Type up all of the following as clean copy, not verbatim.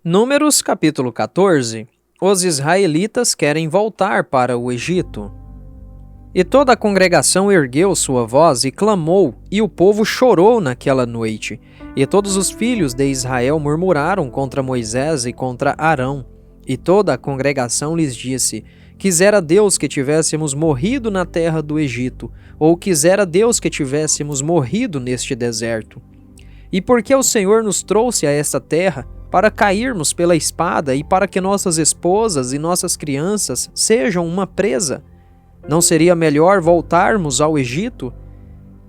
Números capítulo 14. Os israelitas querem voltar para o Egito. E toda a congregação ergueu sua voz e clamou, e o povo chorou naquela noite. E todos os filhos de Israel murmuraram contra Moisés e contra Arão. E toda a congregação lhes disse: Quisera Deus que tivéssemos morrido na terra do Egito, ou quisera Deus que tivéssemos morrido neste deserto. E porque o Senhor nos trouxe a esta terra, para cairmos pela espada e para que nossas esposas e nossas crianças sejam uma presa? Não seria melhor voltarmos ao Egito?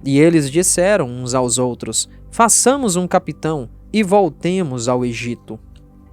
E eles disseram uns aos outros: Façamos um capitão e voltemos ao Egito.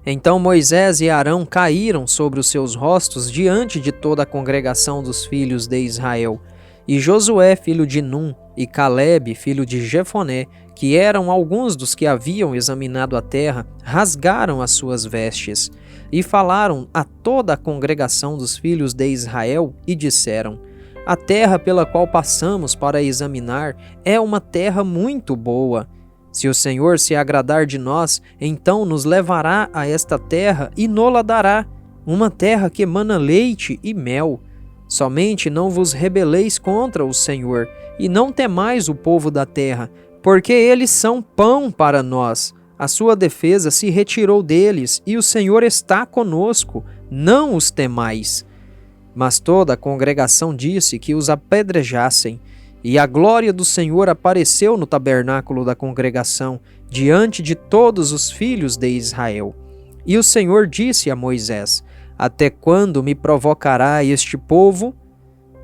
Então Moisés e Arão caíram sobre os seus rostos diante de toda a congregação dos filhos de Israel. E Josué, filho de Num, e Calebe, filho de Jefoné, que eram alguns dos que haviam examinado a terra, rasgaram as suas vestes. E falaram a toda a congregação dos filhos de Israel e disseram: A terra pela qual passamos para examinar é uma terra muito boa. Se o Senhor se agradar de nós, então nos levará a esta terra e nola dará, uma terra que emana leite e mel. Somente não vos rebeleis contra o Senhor, e não temais o povo da terra, porque eles são pão para nós. A sua defesa se retirou deles, e o Senhor está conosco, não os temais. Mas toda a congregação disse que os apedrejassem, e a glória do Senhor apareceu no tabernáculo da congregação, diante de todos os filhos de Israel. E o Senhor disse a Moisés: Até quando me provocará este povo?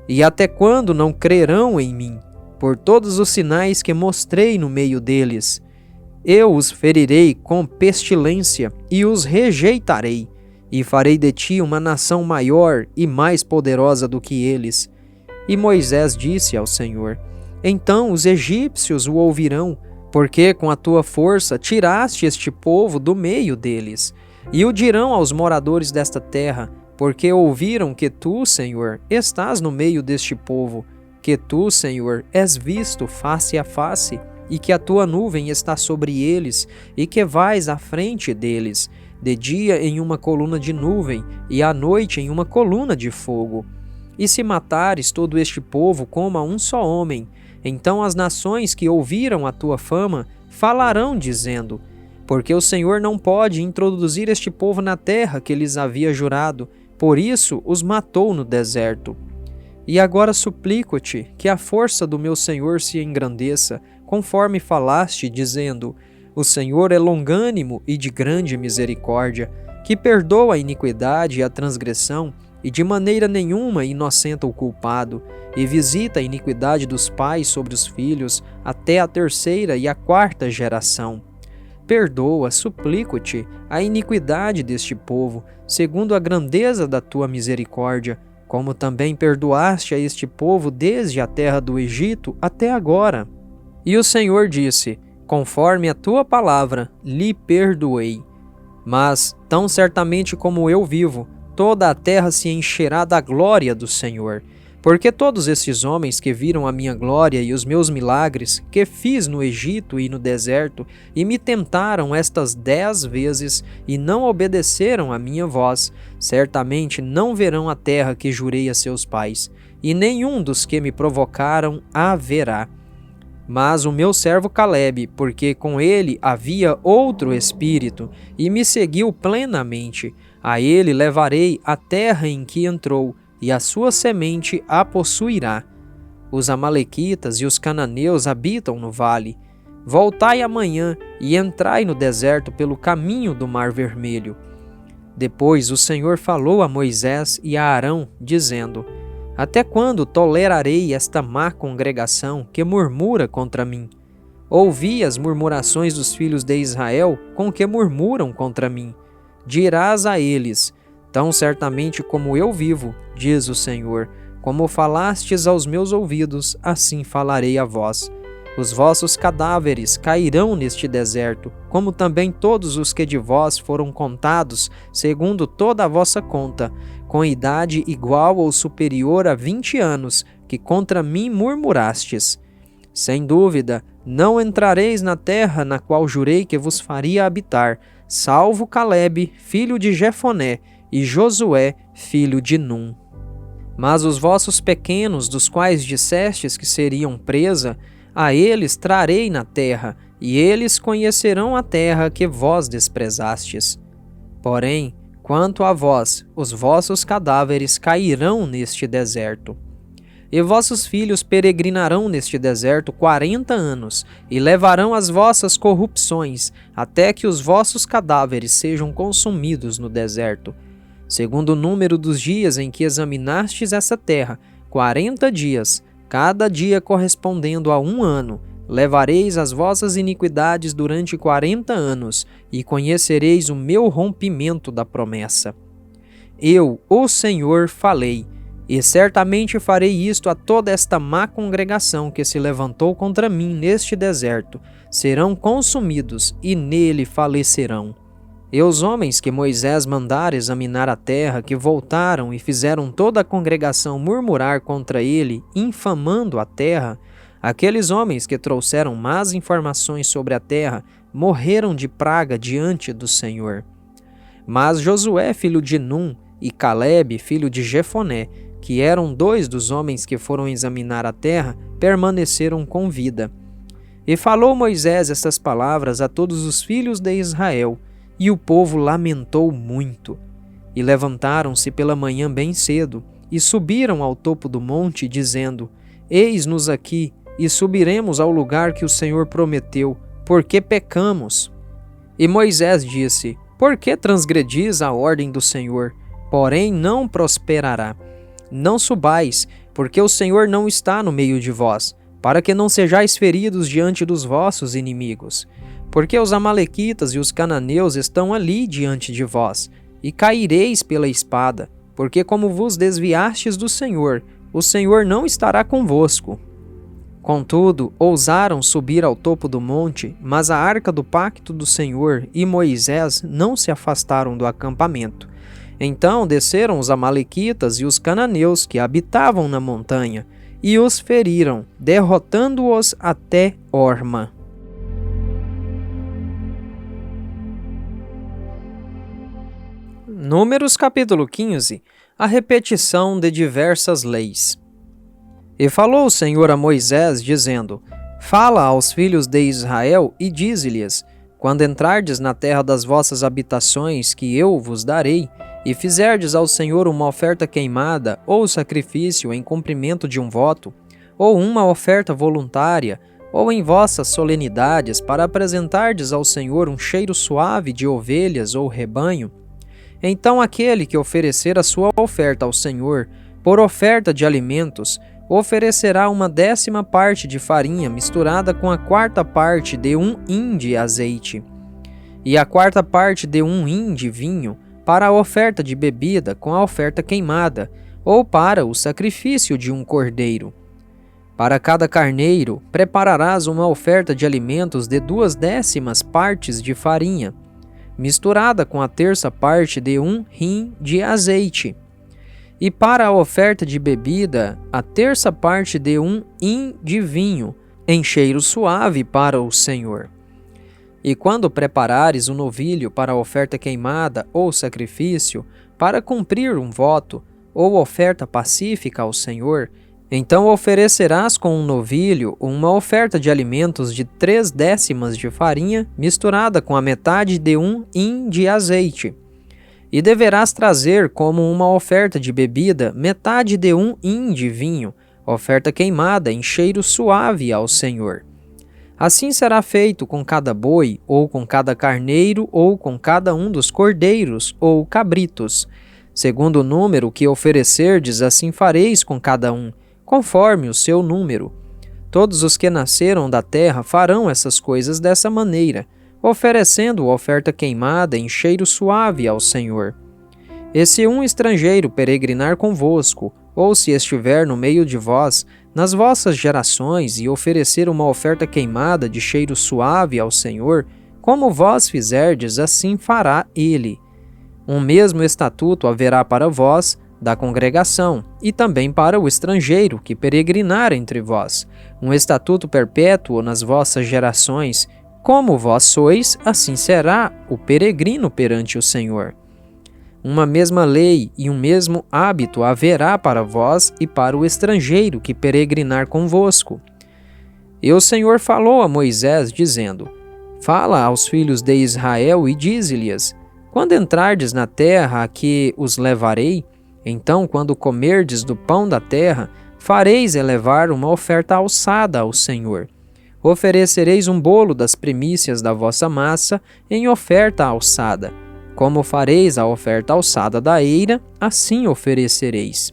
E até quando não crerão em mim, por todos os sinais que mostrei no meio deles? Eu os ferirei com pestilência e os rejeitarei, e farei de ti uma nação maior e mais poderosa do que eles. E Moisés disse ao Senhor: Então os egípcios o ouvirão, porque com a tua força tiraste este povo do meio deles. E o dirão aos moradores desta terra, porque ouviram que tu, Senhor, estás no meio deste povo, que tu, Senhor, és visto face a face, e que a tua nuvem está sobre eles, e que vais à frente deles, de dia em uma coluna de nuvem, e à noite em uma coluna de fogo. E se matares todo este povo como a um só homem, então as nações que ouviram a tua fama falarão, dizendo: Porque o Senhor não pode introduzir este povo na terra que lhes havia jurado, por isso os matou no deserto. E agora suplico-te que a força do meu Senhor se engrandeça, conforme falaste, dizendo: O Senhor é longânimo e de grande misericórdia, que perdoa a iniquidade e a transgressão, e de maneira nenhuma inocenta o culpado, e visita a iniquidade dos pais sobre os filhos, até a terceira e a quarta geração. Perdoa, suplico-te, a iniquidade deste povo, segundo a grandeza da tua misericórdia, como também perdoaste a este povo desde a terra do Egito até agora. E o Senhor disse: Conforme a tua palavra, lhe perdoei. Mas, tão certamente como eu vivo, toda a terra se encherá da glória do Senhor. Porque todos esses homens que viram a minha glória e os meus milagres que fiz no Egito e no deserto, e me tentaram estas 10 vezes, e não obedeceram à minha voz, certamente não verão a terra que jurei a seus pais, e nenhum dos que me provocaram a verá. Mas o meu servo Calebe, porque com ele havia outro espírito, e me seguiu plenamente, a ele levarei a terra em que entrou, e a sua semente a possuirá. Os amalequitas e os cananeus habitam no vale. Voltai amanhã e entrai no deserto pelo caminho do Mar Vermelho. Depois o Senhor falou a Moisés e a Arão, dizendo: Até quando tolerarei esta má congregação que murmura contra mim? Ouvi as murmurações dos filhos de Israel com que murmuram contra mim. Dirás a eles: Tão certamente como eu vivo, diz o Senhor, como falastes aos meus ouvidos, assim falarei a vós. Os vossos cadáveres cairão neste deserto, como também todos os que de vós foram contados, segundo toda a vossa conta, com idade igual ou superior a 20 anos, que contra mim murmurastes. Sem dúvida, não entrareis na terra na qual jurei que vos faria habitar, salvo Calebe, filho de Jefoné, e Josué, filho de Num. Mas os vossos pequenos, dos quais dissestes que seriam presa, a eles trarei na terra, e eles conhecerão a terra que vós desprezastes. Porém, quanto a vós, os vossos cadáveres cairão neste deserto. E vossos filhos peregrinarão neste deserto 40 anos, e levarão as vossas corrupções, até que os vossos cadáveres sejam consumidos no deserto. Segundo o número dos dias em que examinastes essa terra, 40 dias, cada dia correspondendo a 1 ano, levareis as vossas iniquidades durante 40 anos, e conhecereis o meu rompimento da promessa. Eu, o Senhor, falei, e certamente farei isto a toda esta má congregação que se levantou contra mim neste deserto. Serão consumidos, e nele falecerão. E os homens que Moisés mandara examinar a terra, que voltaram e fizeram toda a congregação murmurar contra ele, infamando a terra, aqueles homens que trouxeram más informações sobre a terra, morreram de praga diante do Senhor. Mas Josué, filho de Num, e Calebe, filho de Jefoné, que eram 2 dos homens que foram examinar a terra, permaneceram com vida. E falou Moisés estas palavras a todos os filhos de Israel, e o povo lamentou muito. E levantaram-se pela manhã bem cedo, e subiram ao topo do monte, dizendo: Eis-nos aqui, e subiremos ao lugar que o Senhor prometeu, porque pecamos. E Moisés disse: Por que transgredis a ordem do Senhor? Porém não prosperará. Não subais, porque o Senhor não está no meio de vós, para que não sejais feridos diante dos vossos inimigos. Porque os amalequitas e os cananeus estão ali diante de vós, e caireis pela espada, porque como vos desviastes do Senhor, o Senhor não estará convosco. Contudo, ousaram subir ao topo do monte, mas a arca do pacto do Senhor e Moisés não se afastaram do acampamento. Então desceram os amalequitas e os cananeus que habitavam na montanha, e os feriram, derrotando-os até Horma. Números capítulo 15. A repetição de diversas leis. E falou o Senhor a Moisés, dizendo: Fala aos filhos de Israel e dize-lhes: Quando entrardes na terra das vossas habitações, que eu vos darei, e fizerdes ao Senhor uma oferta queimada, ou sacrifício em cumprimento de um voto, ou uma oferta voluntária, ou em vossas solenidades, para apresentardes ao Senhor um cheiro suave de ovelhas ou rebanho, então aquele que oferecer a sua oferta ao Senhor, por oferta de alimentos, oferecerá 1/10 parte de farinha misturada com a 4ª parte de 1 hin de azeite, e a 4ª parte de 1 hin de vinho, para a oferta de bebida com a oferta queimada, ou para o sacrifício de um cordeiro. Para cada carneiro, prepararás uma oferta de alimentos de 2/10 partes de farinha, misturada com a 1/3 parte de 1 hin de azeite. E para a oferta de bebida, a 1/3 parte de 1 hin de vinho, em cheiro suave para o Senhor. E quando preparares o novilho para a oferta queimada ou sacrifício, para cumprir um voto, ou oferta pacífica ao Senhor, então oferecerás com um novilho uma oferta de alimentos de 3/10 de farinha, misturada com a metade de 1 hin de azeite. E deverás trazer como uma oferta de bebida metade de 1 hin de vinho, oferta queimada em cheiro suave ao Senhor. Assim será feito com cada boi, ou com cada carneiro, ou com cada um dos cordeiros, ou cabritos. Segundo o número que oferecerdes, assim fareis com cada um, conforme o seu número. Todos os que nasceram da terra farão essas coisas dessa maneira, oferecendo oferta queimada em cheiro suave ao Senhor. E se um estrangeiro peregrinar convosco, ou se estiver no meio de vós, nas vossas gerações, e oferecer uma oferta queimada de cheiro suave ao Senhor, como vós fizerdes, assim fará ele. Um mesmo estatuto haverá para vós, da congregação, e também para o estrangeiro que peregrinar entre vós, um estatuto perpétuo nas vossas gerações, Como vós sois, assim será o peregrino perante o Senhor. Uma mesma lei e um mesmo hábito haverá para vós e para o estrangeiro que peregrinar convosco. E o Senhor falou a Moisés, dizendo: Fala aos filhos de Israel e dize-lhes: Quando entrardes na terra a que os levarei, então, quando comerdes do pão da terra, fareis elevar uma oferta alçada ao Senhor. Oferecereis um bolo das primícias da vossa massa em oferta alçada. Como fareis a oferta alçada da eira, assim oferecereis.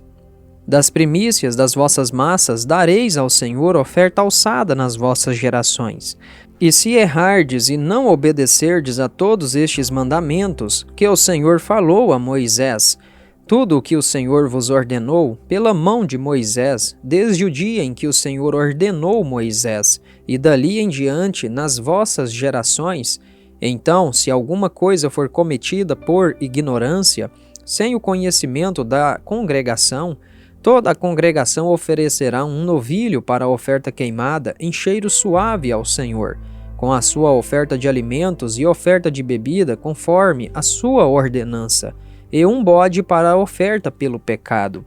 Das primícias das vossas massas dareis ao Senhor oferta alçada nas vossas gerações. E se errardes e não obedecerdes a todos estes mandamentos, que o Senhor falou a Moisés, tudo o que o Senhor vos ordenou pela mão de Moisés, desde o dia em que o Senhor ordenou Moisés, e dali em diante nas vossas gerações, então, se alguma coisa for cometida por ignorância, sem o conhecimento da congregação, toda a congregação oferecerá um novilho para a oferta queimada em cheiro suave ao Senhor, com a sua oferta de alimentos e oferta de bebida conforme a sua ordenança, e um bode para a oferta pelo pecado.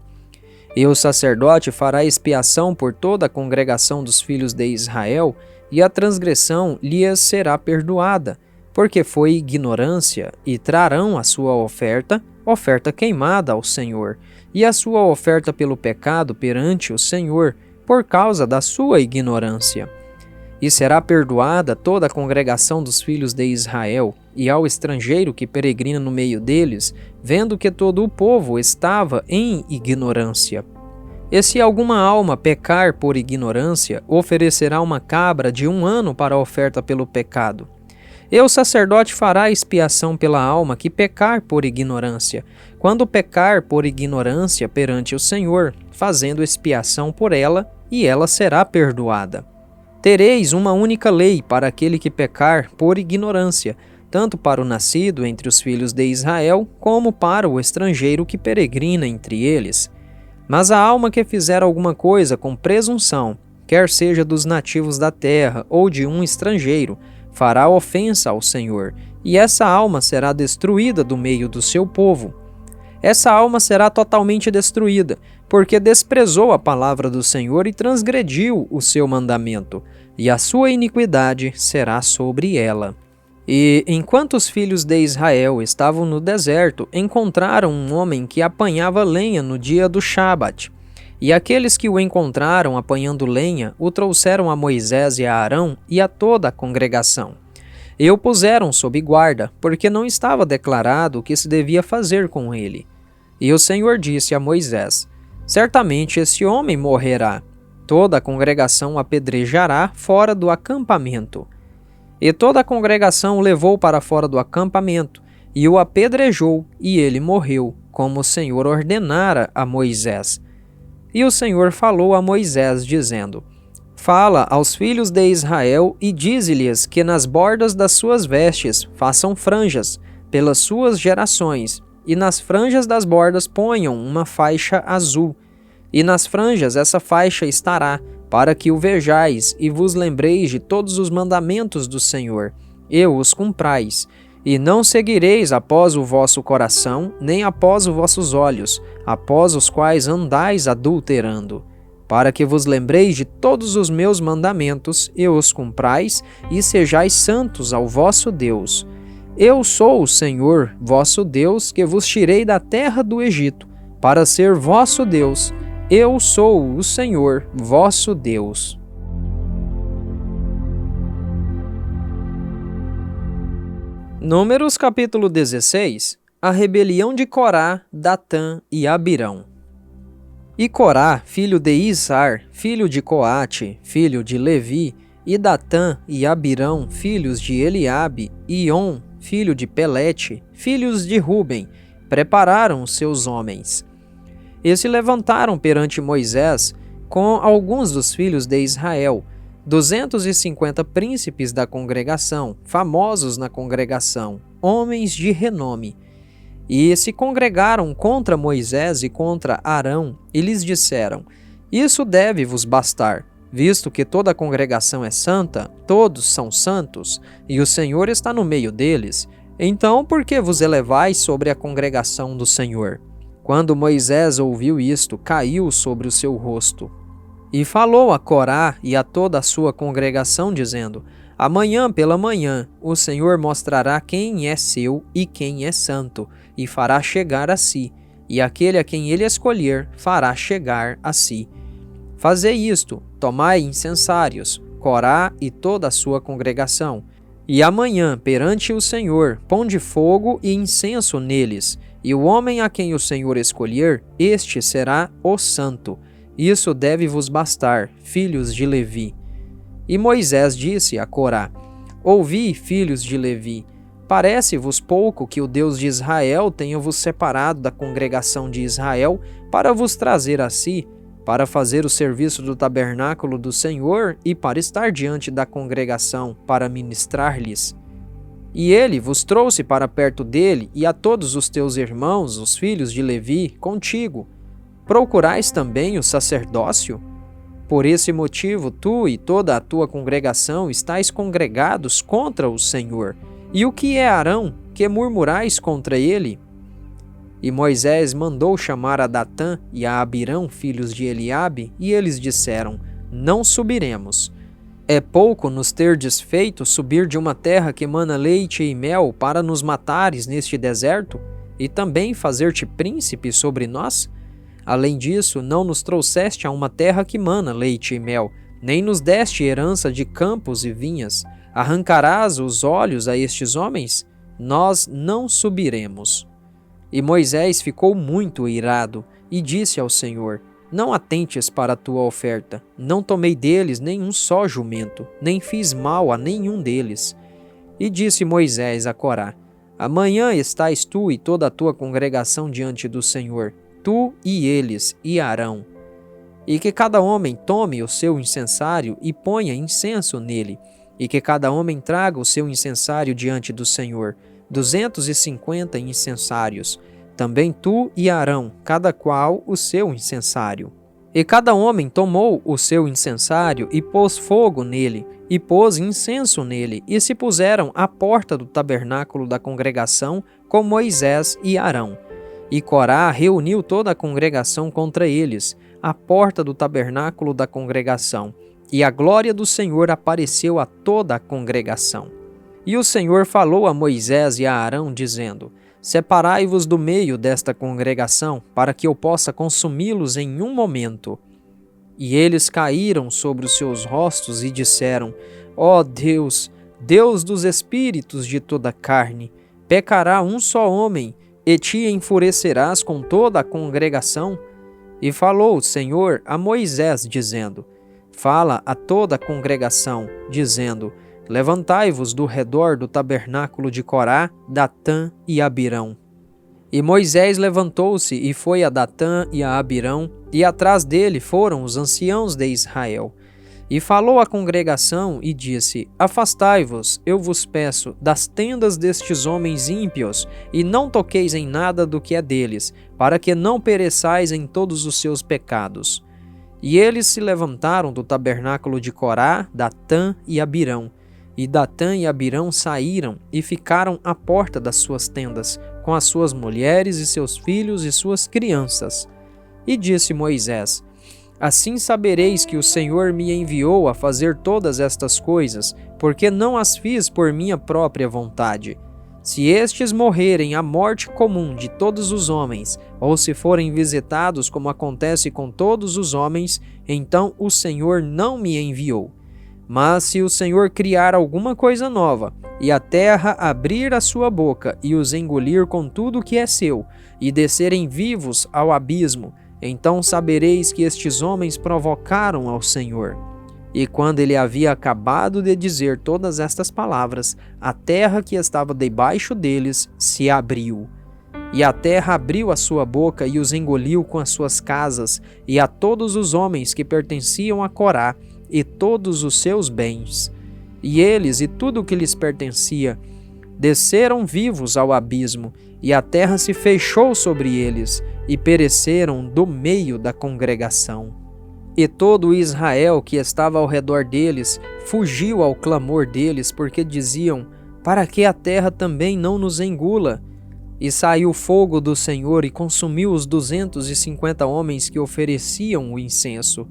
E o sacerdote fará expiação por toda a congregação dos filhos de Israel, e a transgressão lhes será perdoada, porque foi ignorância, e trarão a sua oferta queimada ao Senhor, e a sua oferta pelo pecado perante o Senhor, por causa da sua ignorância. E será perdoada toda a congregação dos filhos de Israel, e ao estrangeiro que peregrina no meio deles, vendo que todo o povo estava em ignorância. E se alguma alma pecar por ignorância, oferecerá uma cabra de 1 ano para a oferta pelo pecado. E o sacerdote fará expiação pela alma que pecar por ignorância, quando pecar por ignorância perante o Senhor, fazendo expiação por ela, e ela será perdoada. Tereis uma única lei para aquele que pecar por ignorância, tanto para o nascido entre os filhos de Israel, como para o estrangeiro que peregrina entre eles. Mas a alma que fizer alguma coisa com presunção, quer seja dos nativos da terra ou de um estrangeiro, fará ofensa ao Senhor, e essa alma será destruída do meio do seu povo. Essa alma será totalmente destruída, porque desprezou a palavra do Senhor e transgrediu o seu mandamento, e a sua iniquidade será sobre ela. E, enquanto os filhos de Israel estavam no deserto, encontraram um homem que apanhava lenha no dia do Shabat. E aqueles que o encontraram apanhando lenha o trouxeram a Moisés e a Arão e a toda a congregação. E o puseram sob guarda, porque não estava declarado o que se devia fazer com ele. E o Senhor disse a Moisés: Certamente esse homem morrerá. Toda a congregação o apedrejará fora do acampamento. E toda a congregação o levou para fora do acampamento, e o apedrejou, e ele morreu, como o Senhor ordenara a Moisés. E o Senhor falou a Moisés, dizendo: Fala aos filhos de Israel e dize-lhes que nas bordas das suas vestes façam franjas, pelas suas gerações, e nas franjas das bordas ponham uma faixa azul. E nas franjas essa faixa estará, para que o vejais e vos lembreis de todos os mandamentos do Senhor, e os cumprais. E não seguireis após o vosso coração, nem após os vossos olhos, após os quais andais adulterando, para que vos lembreis de todos os meus mandamentos, e os cumprais, e sejais santos ao vosso Deus. Eu sou o Senhor, vosso Deus, que vos tirei da terra do Egito, para ser vosso Deus. Eu sou o Senhor, vosso Deus. Números capítulo 16. A rebelião de Corá, Datã e Abirão. E Corá, filho de Izar, filho de Coate, filho de Levi, e Datã e Abirão, filhos de Eliabe, e On, filho de Pelete, filhos de Ruben, prepararam seus homens. E se levantaram perante Moisés com alguns dos filhos de Israel, 250 príncipes da congregação, famosos na congregação, homens de renome. E se congregaram contra Moisés e contra Arão, e lhes disseram: Isso deve vos bastar. Visto que toda a congregação é santa, todos são santos, e o Senhor está no meio deles, então por que vos elevais sobre a congregação do Senhor? Quando Moisés ouviu isto, caiu sobre o seu rosto. E falou a Corá e a toda a sua congregação, dizendo: Amanhã pela manhã o Senhor mostrará quem é seu e quem é santo, e fará chegar a si, e aquele a quem ele escolher fará chegar a si. Fazei isto, tomai incensários, Corá e toda a sua congregação, e amanhã perante o Senhor ponde fogo e incenso neles, e o homem a quem o Senhor escolher, este será o santo. Isso deve vos bastar, filhos de Levi. E Moisés disse a Corá: Ouvi, filhos de Levi, parece-vos pouco que o Deus de Israel tenha vos separado da congregação de Israel para vos trazer a si, para fazer o serviço do tabernáculo do Senhor e para estar diante da congregação para ministrar-lhes? E ele vos trouxe para perto dele e a todos os teus irmãos, os filhos de Levi, contigo. Procurais também o sacerdócio? Por esse motivo, tu e toda a tua congregação estáis congregados contra o Senhor. E o que é Arão, que murmurais contra ele? E Moisés mandou chamar a Datã e a Abirão, filhos de Eliabe, e eles disseram: Não subiremos. É pouco nos terdes feito subir de uma terra que mana leite e mel para nos matares neste deserto, e também fazer-te príncipe sobre nós? Além disso, não nos trouxeste a uma terra que mana leite e mel, nem nos deste herança de campos e vinhas. Arrancarás os olhos a estes homens? Nós não subiremos. E Moisés ficou muito irado e disse ao Senhor: Não atentes para a tua oferta, não tomei deles nenhum só jumento, nem fiz mal a nenhum deles. E disse Moisés a Corá: Amanhã estás tu e toda a tua congregação diante do Senhor, tu e eles e Arão. E que cada homem tome o seu incensário e ponha incenso nele, e que cada homem traga o seu incensário diante do Senhor, 250 incensários, também tu e Arão, cada qual o seu incensário. E cada homem tomou o seu incensário e pôs fogo nele, e pôs incenso nele, e se puseram à porta do tabernáculo da congregação com Moisés e Arão. E Corá reuniu toda a congregação contra eles, à porta do tabernáculo da congregação, e a glória do Senhor apareceu a toda a congregação. E o Senhor falou a Moisés e a Arão, dizendo: Separai-vos do meio desta congregação, para que eu possa consumi-los em um momento. E eles caíram sobre os seus rostos e disseram: Ó Deus, Deus dos espíritos de toda a carne, pecará um só homem, e te enfurecerás com toda a congregação? E falou o Senhor a Moisés, dizendo: Fala a toda a congregação, dizendo: Levantai-vos do redor do tabernáculo de Corá, Datã e Abirão. E Moisés levantou-se e foi a Datã e a Abirão, e atrás dele foram os anciãos de Israel. E falou à congregação e disse: Afastai-vos, eu vos peço, das tendas destes homens ímpios, e não toqueis em nada do que é deles, para que não pereçais em todos os seus pecados. E eles se levantaram do tabernáculo de Corá, Datã e Abirão. E Datã e Abirão saíram e ficaram à porta das suas tendas, com as suas mulheres e seus filhos e suas crianças. E disse Moisés: Assim sabereis que o Senhor me enviou a fazer todas estas coisas, porque não as fiz por minha própria vontade. Se estes morrerem a morte comum de todos os homens, ou se forem visitados como acontece com todos os homens, então o Senhor não me enviou. Mas se o Senhor criar alguma coisa nova, e a terra abrir a sua boca e os engolir com tudo que é seu, e descerem vivos ao abismo, então sabereis que estes homens provocaram ao Senhor. E quando ele havia acabado de dizer todas estas palavras, a terra que estava debaixo deles se abriu. E a terra abriu a sua boca e os engoliu com as suas casas, e a todos os homens que pertenciam a Corá, e todos os seus bens. E eles e tudo o que lhes pertencia desceram vivos ao abismo, e a terra se fechou sobre eles, e pereceram do meio da congregação. E todo Israel que estava ao redor deles fugiu ao clamor deles, porque diziam: para que a terra também não nos engula? E saiu fogo do Senhor e consumiu os 250 homens que ofereciam o incenso.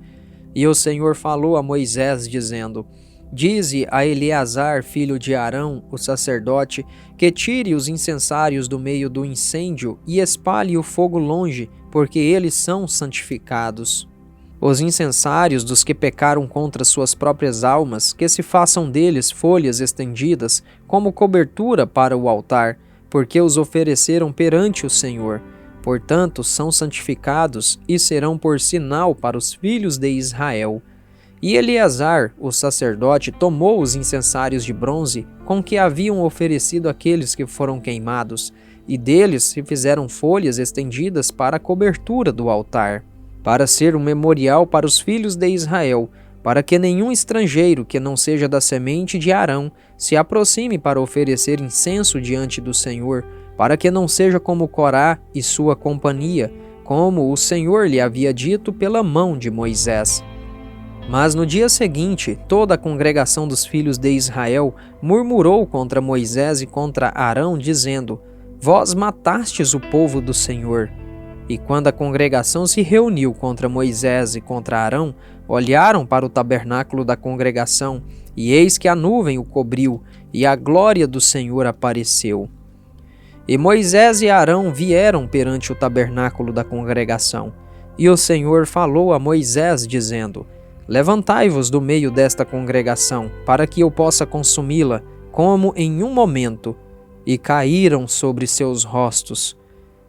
E o Senhor falou a Moisés, dizendo: dize a Eleazar, filho de Arão, o sacerdote, que tire os incensários do meio do incêndio e espalhe o fogo longe, porque eles são santificados. Os incensários dos que pecaram contra suas próprias almas, que se façam deles folhas estendidas, como cobertura para o altar, porque os ofereceram perante o Senhor. Portanto, são santificados e serão por sinal para os filhos de Israel. E Eleazar, o sacerdote, tomou os incensários de bronze com que haviam oferecido aqueles que foram queimados, e deles se fizeram folhas estendidas para a cobertura do altar, para ser um memorial para os filhos de Israel, para que nenhum estrangeiro que não seja da semente de Arão se aproxime para oferecer incenso diante do Senhor, para que não seja como Corá e sua companhia, como o Senhor lhe havia dito pela mão de Moisés. Mas no dia seguinte, toda a congregação dos filhos de Israel murmurou contra Moisés e contra Arão, dizendo: vós matastes o povo do Senhor. E quando a congregação se reuniu contra Moisés e contra Arão, olharam para o tabernáculo da congregação, e eis que a nuvem o cobriu, e a glória do Senhor apareceu. E Moisés e Arão vieram perante o tabernáculo da congregação. E o Senhor falou a Moisés, dizendo: levantai-vos do meio desta congregação, para que eu possa consumi-la, como em um momento. E caíram sobre seus rostos.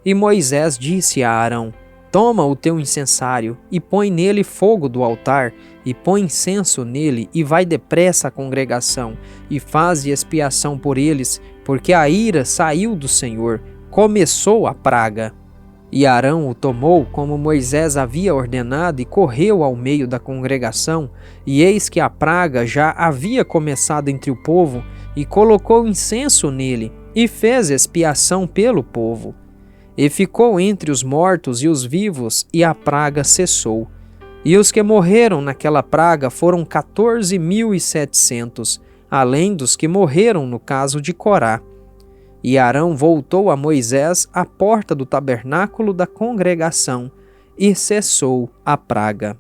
E Moisés disse a Arão: toma o teu incensário, e põe nele fogo do altar, e põe incenso nele, e vai depressa à congregação, e faze expiação por eles, porque a ira saiu do Senhor, começou a praga. E Arão o tomou, como Moisés havia ordenado, e correu ao meio da congregação, e eis que a praga já havia começado entre o povo, e colocou incenso nele, e fez expiação pelo povo. E ficou entre os mortos e os vivos, e a praga cessou. E os que morreram naquela praga foram 14.700, além dos que morreram no caso de Corá. E Arão voltou a Moisés à porta do tabernáculo da congregação, e cessou a praga.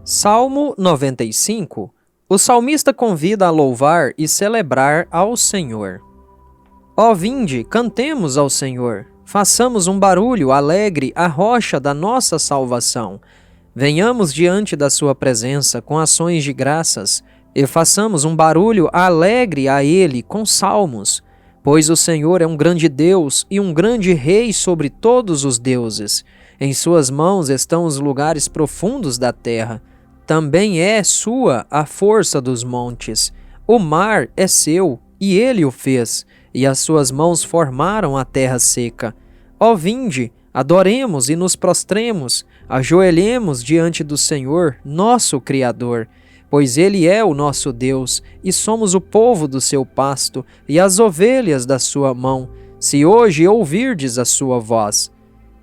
Salmo 95. O salmista convida a louvar e celebrar ao Senhor. Ó vinde, cantemos ao Senhor, façamos um barulho alegre à rocha da nossa salvação. Venhamos diante da sua presença com ações de graças, e façamos um barulho alegre a ele com salmos. Pois o Senhor é um grande Deus e um grande Rei sobre todos os deuses. Em suas mãos estão os lugares profundos da terra. Também é sua a força dos montes. O mar é seu, e ele o fez, e as suas mãos formaram a terra seca. Ó vinde, adoremos e nos prostremos, ajoelhemos diante do Senhor, nosso Criador, pois ele é o nosso Deus, e somos o povo do seu pasto, e as ovelhas da sua mão, se hoje ouvirdes a sua voz.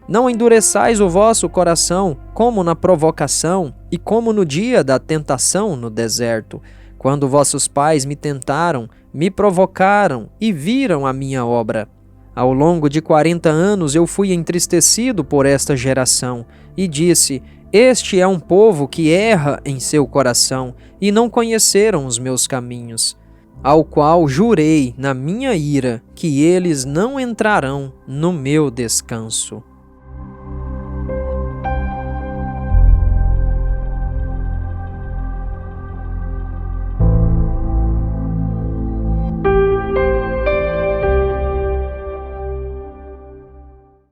Não endureçais o vosso coração, como na provocação, e como no dia da tentação no deserto, quando vossos pais me tentaram, me provocaram e viram a minha obra. Ao longo de 40 anos eu fui entristecido por esta geração, e disse: este é um povo que erra em seu coração, e não conheceram os meus caminhos. Ao qual jurei na minha ira que eles não entrarão no meu descanso.